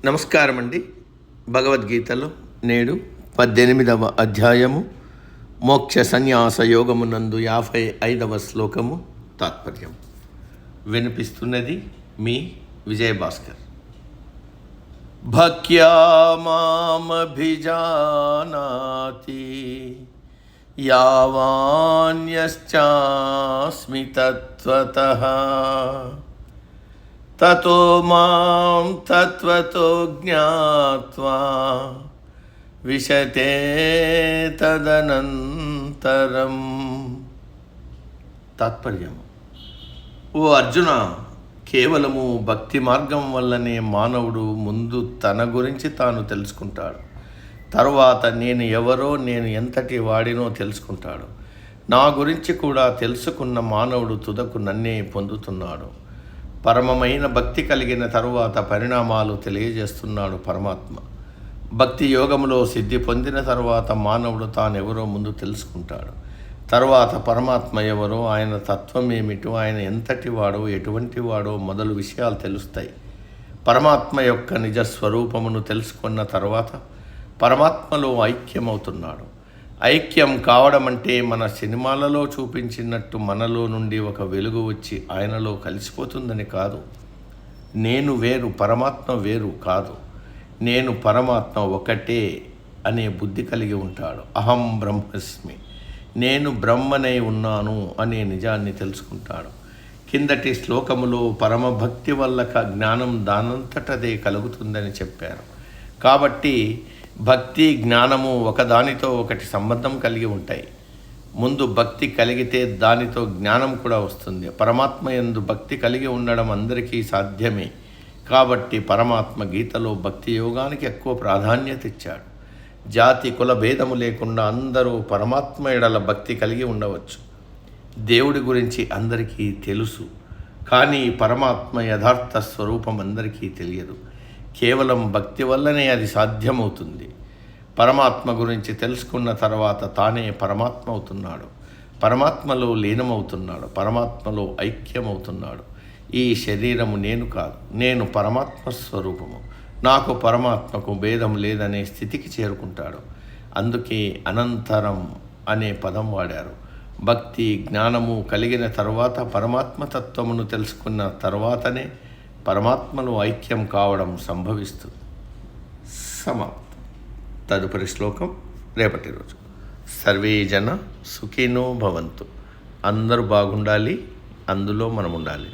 నమస్కారం అండి. భగవద్గీతలో నేడు 18వ అధ్యాయము మోక్ష సన్యాస యోగమునందు 55వ శ్లోకము తాత్పర్యం వినిపిస్తున్నది మీ విజయభాస్కర్. భక్త్యా మామభిజానాతి యావాన్యశ్చాస్మి తత్వతః తతో మాం తత్వతో జ్ఞాత్వా విశతే తదనంతరం. తాత్పర్యం: ఓ అర్జున, కేవలము భక్తి మార్గం వల్లనే మానవుడు ముందు తన గురించి తాను తెలుసుకుంటాడు. తరువాత నేను ఎవరో, నేను ఎంతటి వాడినో తెలుసుకుంటాడు. నా గురించి కూడా తెలుసుకున్న మానవుడు తుదకు నన్నే పొందుతున్నాడు. పరమమైన భక్తి కలిగిన తరువాత పరిణామాలు తెలియజేస్తున్నాడు పరమాత్మ. భక్తి యోగంలో సిద్ధి పొందిన తరువాత మానవుడు తానెవరో ముందు తెలుసుకుంటాడు. తరువాత పరమాత్మ ఎవరో, ఆయన తత్వం ఏమిటో, ఆయన ఎంతటి వాడో, ఎటువంటి వాడో మొదలు విషయాలు తెలుస్తాయి. పరమాత్మ యొక్క నిజ స్వరూపమును తెలుసుకున్న తర్వాత పరమాత్మలో ఐక్యమవుతున్నాడు. ఐక్యం కావడం అంటే మన సినిమాలలో చూపించినట్టు మనలో నుండి ఒక వెలుగు వచ్చి ఆయనలో కలిసిపోతుందని కాదు. నేను వేరు, పరమాత్మ వేరు కాదు. నేను పరమాత్మ ఒకటే అనే బుద్ధి కలిగి ఉంటాడు. అహం బ్రహ్మస్మి, నేను బ్రహ్మనై ఉన్నాను అనే నిజాన్ని తెలుసుకుంటాడు. కిందటి శ్లోకములో పరమభక్తి వల్ల జ్ఞానం దానంతటదే కలుగుతుందని చెప్పారు. కాబట్టి భక్తి జ్ఞానము ఒకదానితో ఒకటి సంబంధం కలిగి ఉంటాయి. ముందు భక్తి కలిగితే దానితో జ్ఞానం కూడా వస్తుంది. పరమాత్మ యందు భక్తి కలిగి ఉండడం అందరికీ సాధ్యమే. కాబట్టి పరమాత్మ గీతలో భక్తి యోగానికి ఎక్కువ ప్రాధాన్యత ఇచ్చాడు. జాతి కుల భేదము లేకుండా అందరూ పరమాత్మ ఎడల భక్తి కలిగి ఉండవచ్చు. దేవుడి గురించి అందరికీ తెలుసు, కానీ పరమాత్మ యథార్థ స్వరూపం అందరికీ తెలియదు. కేవలం భక్తి వల్లనే అది సాధ్యమవుతుంది. పరమాత్మ గురించి తెలుసుకున్న తర్వాత తానే పరమాత్మ అవుతున్నాడు. పరమాత్మలో లీనమవుతున్నాడు. పరమాత్మలో ఐక్యమవుతున్నాడు. ఈ శరీరము నేను కాదు, నేను పరమాత్మ స్వరూపము. నాకు పరమాత్మకు భేదం లేదనే స్థితికి చేరుకుంటాడు. అందుకే అనంతరం అనే పదం వాడారు. భక్తి జ్ఞానము కలిగిన తరువాత పరమాత్మ తత్వమును తెలుసుకున్న తర్వాతనే పరమాత్మలో ఐక్యం కావడం సంభవిస్తుంది. సమాప్తం. తదుపరి శ్లోకం రేపటి రోజు. సర్వే జన సుఖినో భవంతు. అందరూ బాగుండాలి, అందులో మనం ఉండాలి.